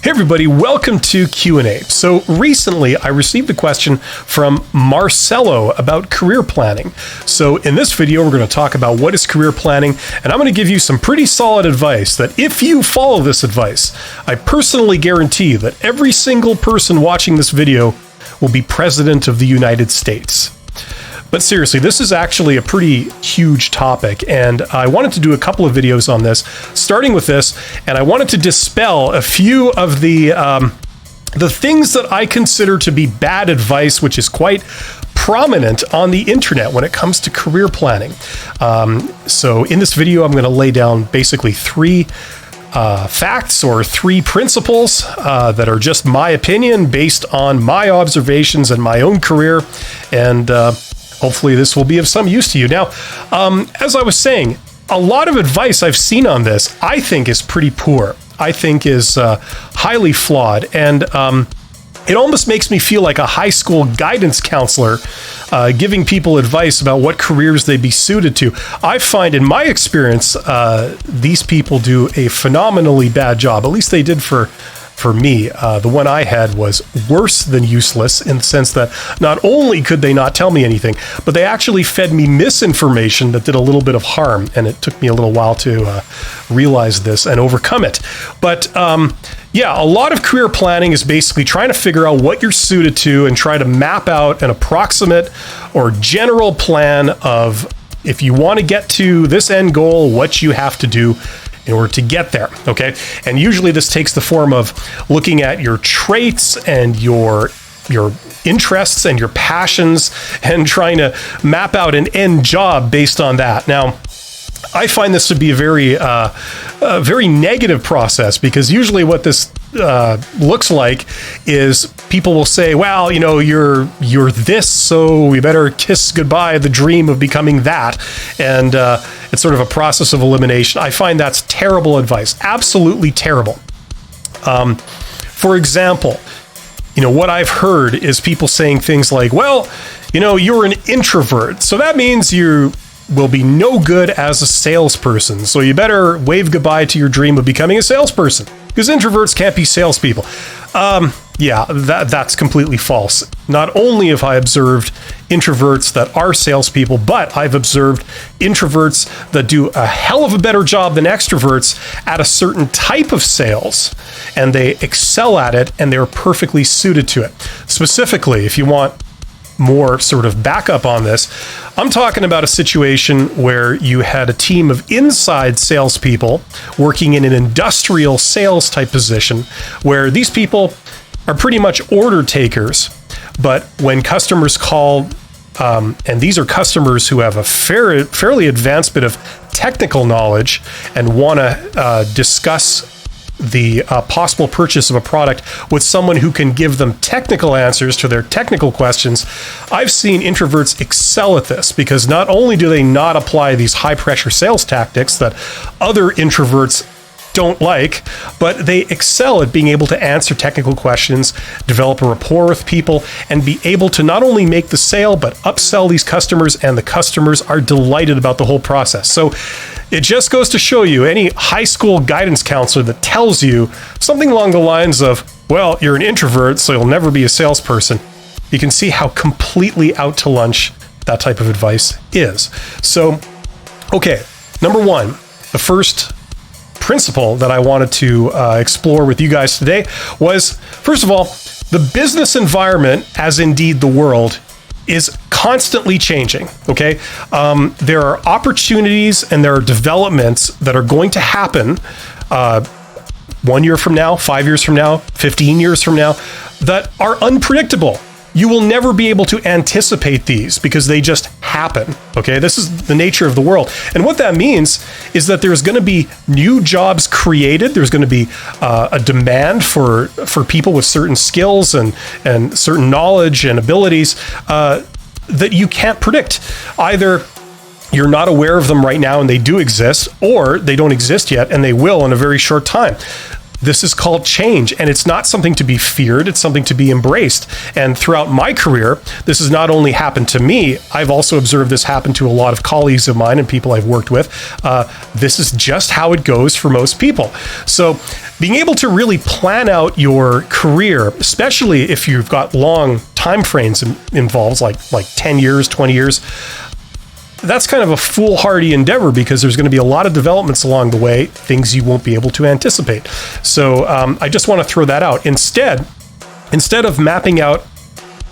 Hey everybody, welcome to Q&A. So recently I received a question from Marcelo about career planning. So in this video, we're going to talk about what is career planning, and I'm going to give you some pretty solid advice that if you follow this advice, I personally guarantee that every single person watching this video will be president of the United States. But seriously, this is actually a pretty huge topic, and I wanted to do a couple of videos on this, starting with this, and I wanted to dispel a few of the things that I consider to be bad advice, which is quite prominent on the internet when it comes to career planning. So in this video, I'm going to lay down basically three facts or three principles that are just my opinion based on my observations and my own career, and hopefully this will be of some use to you. Now, as I was saying, a lot of advice I've seen on this, I think is pretty poor. I think is highly flawed. And it almost makes me feel like a high school guidance counselor giving people advice about what careers they'd be suited to. I find in my experience, these people do a phenomenally bad job. At least they did for me. The one I had was worse than useless in the sense that not only could they not tell me anything, but they actually fed me misinformation that did a little bit of harm. And it took me a little while to realize this and overcome it. But yeah, a lot of career planning is basically trying to figure out what you're suited to and try to map out an approximate or general plan of if you want to get to this end goal, what you have to do in order to get there, okay? And usually this takes the form of looking at your traits and your interests and your passions and trying to map out an end job based on that. Now, I find this to be a very negative process, because usually what this looks like is people will say, well, you know, you're this, so we better kiss goodbye the dream of becoming that. And it's sort of a process of elimination. I find that's terrible advice, absolutely terrible. For example, you know, what I've heard is people saying things like, well, you know, you're an introvert, so that means you will be no good as a salesperson. So you better wave goodbye to your dream of becoming a salesperson, because introverts can't be salespeople. Yeah, that's completely false. Not only have I observed introverts that are salespeople, but I've observed introverts that do a hell of a better job than extroverts at a certain type of sales, and they excel at it, and they're perfectly suited to it. Specifically, if you want more sort of backup on this, I'm talking about a situation where you had a team of inside salespeople working in an industrial sales type position, where these people are pretty much order takers. But when customers call, and these are customers who have a fairly advanced bit of technical knowledge and want to discuss the possible purchase of a product with someone who can give them technical answers to their technical questions, I've seen introverts excel at this, because not only do they not apply these high pressure sales tactics that other introverts don't like, but they excel at being able to answer technical questions, develop a rapport with people, and be able to not only make the sale, but upsell these customers, and the customers are delighted about the whole process. So it just goes to show you, any high school guidance counselor that tells you something along the lines of, well, you're an introvert, so you'll never be a salesperson, you can see how completely out to lunch that type of advice is. So, okay, number one, the first principle that I wanted to explore with you guys today was, first of all, the business environment, as indeed the world, is constantly changing, okay? There are opportunities and there are developments that are going to happen 1 year from now, 5 years from now, 15 years from now, that are unpredictable. You will never be able to anticipate these because they just happen, okay? This is the nature of the world. And what that means is that there's going to be new jobs created. There's going to be a demand for people with certain skills and certain knowledge and abilities that you can't predict. Either you're not aware of them right now and they do exist, or they don't exist yet and they will in a very short time. This is called change, and it's not something to be feared, it's something to be embraced. And throughout my career, this has not only happened to me, I've also observed this happen to a lot of colleagues of mine and people I've worked with. This is just how it goes for most people. So being able to really plan out your career, especially if you've got long time frames involved, like 10 years, 20 years, that's kind of a foolhardy endeavor because there's going to be a lot of developments along the way, things you won't be able to anticipate. So I just want to throw that out. Instead of mapping out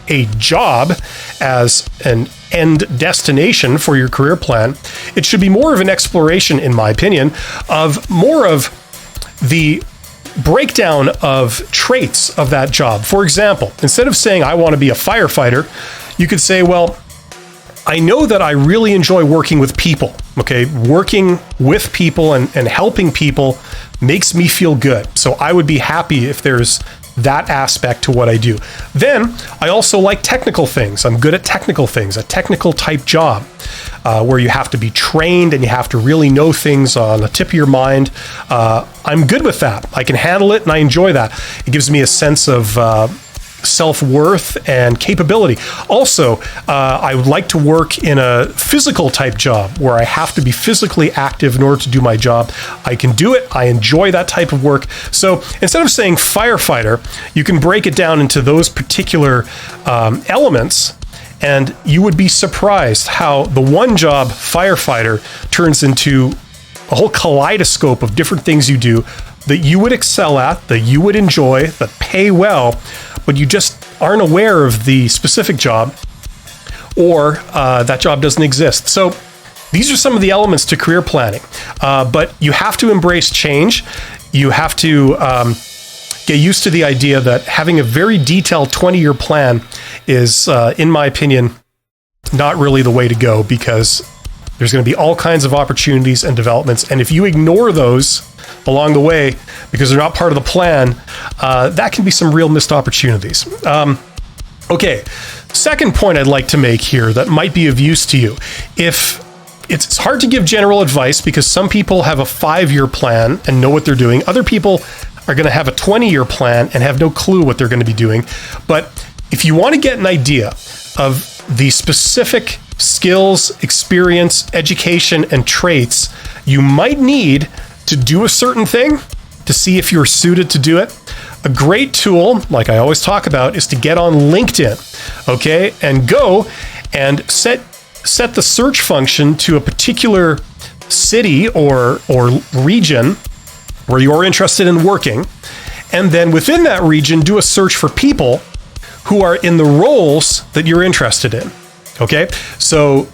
a job as an end destination for your career plan, it should be more of an exploration, in my opinion, of more of the breakdown of traits of that job. For example, instead of saying, I want to be a firefighter, you could say, well, I know that I really enjoy working with people, okay? Working with people and helping people makes me feel good. So I would be happy if there's that aspect to what I do. Then I also like technical things. I'm good at technical things, a technical type job where you have to be trained and you have to really know things on the tip of your mind. I'm good with that. I can handle it and I enjoy that. It gives me a sense of self-worth and capability. Also, I would like to work in a physical type job where I have to be physically active in order to do my job. I can do it. I enjoy that type of work. So instead of saying firefighter, you can break it down into those particular elements, and you would be surprised how the one job firefighter turns into a whole kaleidoscope of different things you do that you would excel at, that you would enjoy, that pay well, but you just aren't aware of the specific job, or that job doesn't exist. So these are some of the elements to career planning, but you have to embrace change. You have to get used to the idea that having a very detailed 20-year plan is, in my opinion, not really the way to go, because there's going to be all kinds of opportunities and developments. And if you ignore those along the way because they're not part of the plan, that can be some real missed opportunities. Okay, second point I'd like to make here that might be of use to you. If it's hard to give general advice because some people have a 5-year plan and know what they're doing. Other people are going to have a 20-year plan and have no clue what they're going to be doing. But if you want to get an idea of the specific skills, experience, education, and traits you might need to do a certain thing to see if you're suited to do it, a great tool, like I always talk about, is to get on LinkedIn, okay? And go and set the search function to a particular city or region where you're interested in working. And then within that region, do a search for people who are in the roles that you're interested in, okay? So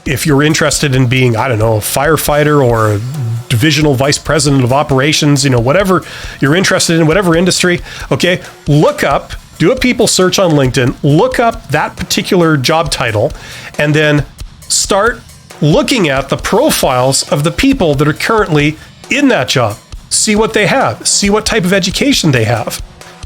if you're interested in being, I don't know, a firefighter or a divisional vice president of operations, whatever you're interested in, whatever industry, okay, do a people search on LinkedIn, look up that particular job title, and then start looking at the profiles of the people that are currently in that job. See what they have, see what type of education they have,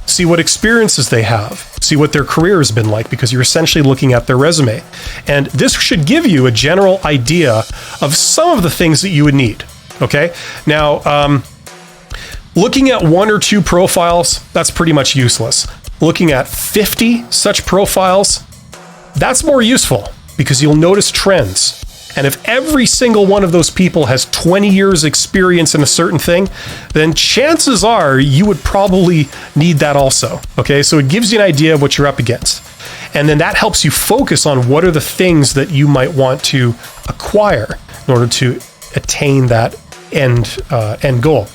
see what experiences they have, see what their career has been like, because you're essentially looking at their resume. And this should give you a general idea of some of the things that you would need. Okay. Now, looking at 1 or 2 profiles, that's pretty much useless. Looking at 50 such profiles, that's more useful because you'll notice trends. And if every single one of those people has 20 years experience in a certain thing, then chances are you would probably need that also. Okay. So it gives you an idea of what you're up against. And then that helps you focus on what are the things that you might want to acquire in order to attain that end goal.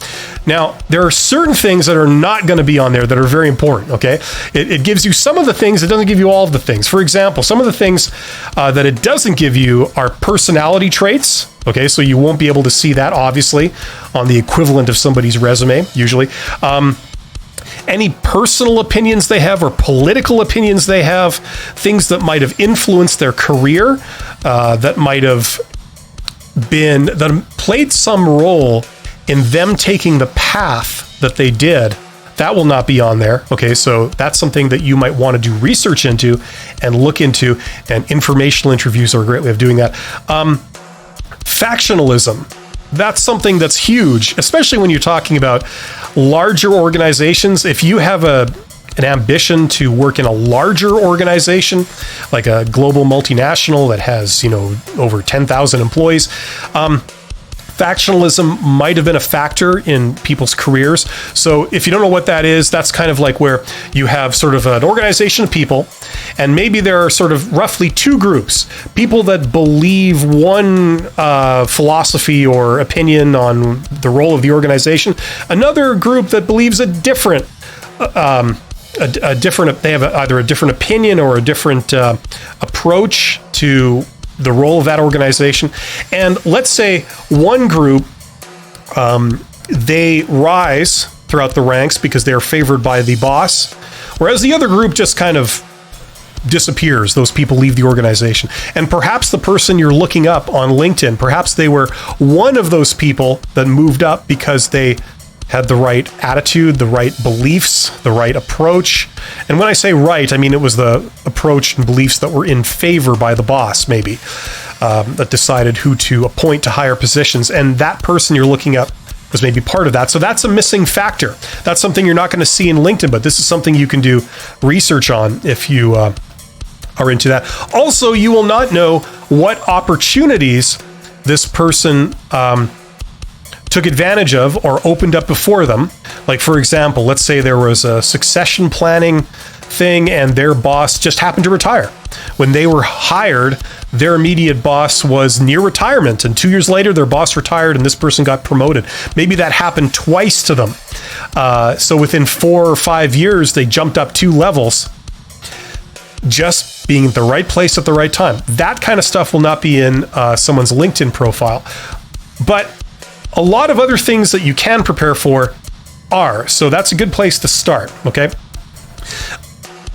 Now, there are certain things that are not going to be on there that are very important, okay? It gives you some of the things, it doesn't give you all of the things. For example, some of the things that it doesn't give you are personality traits, okay? So you won't be able to see that, obviously, on the equivalent of somebody's resume, usually. Any personal opinions they have or political opinions they have, things that might have influenced their career, that might have played some role in them taking the path that they did, that will not be on there. Okay, so that's something that you might want to do research into and look into, and informational interviews are a great way of doing that. Factionalism, that's something that's huge, especially when you're talking about larger organizations. If you have an ambition to work in a larger organization, like a global multinational that has, over 10,000 employees, Factionalism might have been a factor in people's careers. So if you don't know what that is, that's kind of like where you have sort of an organization of people, and maybe there are sort of roughly two groups. People that believe one philosophy or opinion on the role of the organization. Another group that believes a different they have either a different opinion or a different approach to the role of that organization. And let's say one group, they rise throughout the ranks because they are favored by the boss, whereas the other group just kind of disappears. Those people leave the organization. And perhaps the person you're looking up on LinkedIn, perhaps they were one of those people that moved up because they had the right attitude, the right beliefs, the right approach. And when I say right, I mean it was the approach and beliefs that were in favor by the boss, maybe, that decided who to appoint to higher positions. And that person you're looking up was maybe part of that. So that's a missing factor. That's something you're not going to see in LinkedIn, but this is something you can do research on if you are into that. Also, you will not know what opportunities this person took advantage of or opened up before them. Like, for example, let's say there was a succession planning thing and their boss just happened to retire. When they were hired, their immediate boss was near retirement, and 2 years later, their boss retired and this person got promoted. Maybe that happened twice to them. So within 4 or 5 years, they jumped up 2 levels, just being at the right place at the right time. That kind of stuff will not be in someone's LinkedIn profile. But a lot of other things that you can prepare for are. So that's a good place to start, okay?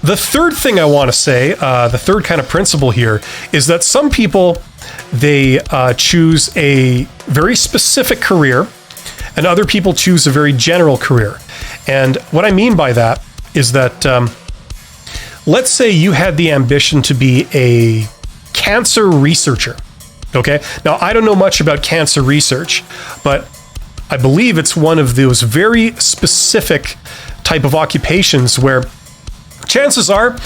The third thing I want to say, the third kind of principle here, is that some people, they choose a very specific career, and other people choose a very general career. And what I mean by that is that, let's say you had the ambition to be a cancer researcher. Okay. Now, I don't know much about cancer research, but I believe it's one of those very specific type of occupations where chances are,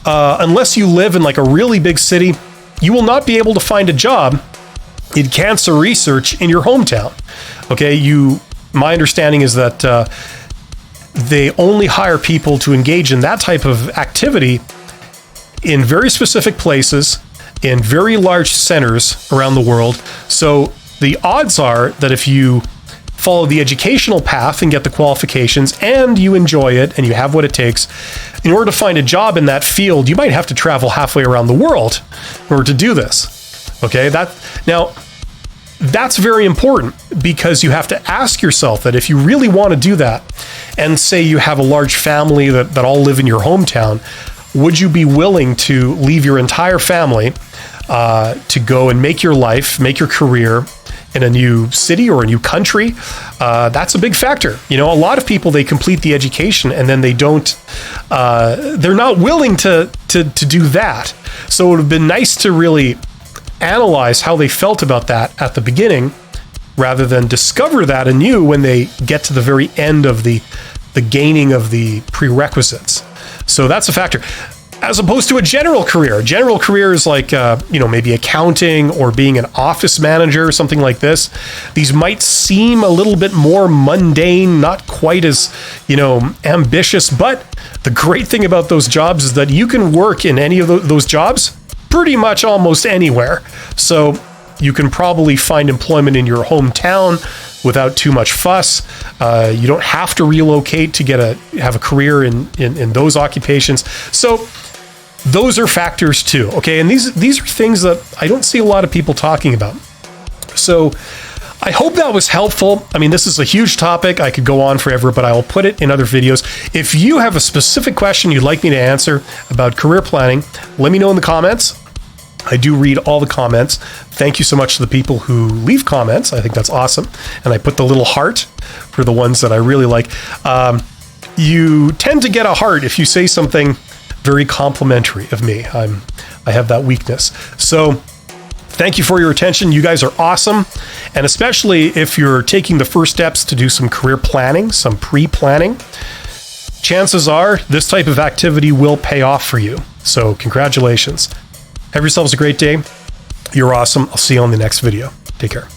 unless you live in like a really big city, you will not be able to find a job in cancer research in your hometown. Okay. My understanding is that they only hire people to engage in that type of activity in very specific places, in very large centers around the world. So the odds are that if you follow the educational path and get the qualifications and you enjoy it and you have what it takes, in order to find a job in that field, you might have to travel halfway around the world in order to do this. Okay, that's very important, because you have to ask yourself that if you really want to do that, and say you have a large family that all live in your hometown, would you be willing to leave your entire family to go and make your life, make your career in a new city or a new country? That's a big factor. You know, a lot of people, they complete the education and then they're not willing to do that. So it would have been nice to really analyze how they felt about that at the beginning, rather than discover that anew when they get to the very end of the gaining of the prerequisites. So that's a factor. As opposed to a general career. A general career is like, maybe accounting or being an office manager or something like this. These might seem a little bit more mundane, not quite as, ambitious. But the great thing about those jobs is that you can work in any of those jobs pretty much almost anywhere. So you can probably find employment in your hometown without too much fuss. You don't have to relocate to have a career in those occupations. So those are factors too, okay? And these are things that I don't see a lot of people talking about. So I hope that was helpful. I mean, this is a huge topic. I could go on forever, but I will put it in other videos. If you have a specific question you'd like me to answer about career planning, let me know in the comments. I do read all the comments. Thank you so much to the people who leave comments. I think that's awesome. And I put the little heart for the ones that I really like. You tend to get a heart if you say something very complimentary of me. I have that weakness. So thank you for your attention. You guys are awesome. And especially if you're taking the first steps to do some career planning, some pre-planning, chances are this type of activity will pay off for you. So congratulations. Have yourselves a great day. You're awesome. I'll see you on the next video. Take care.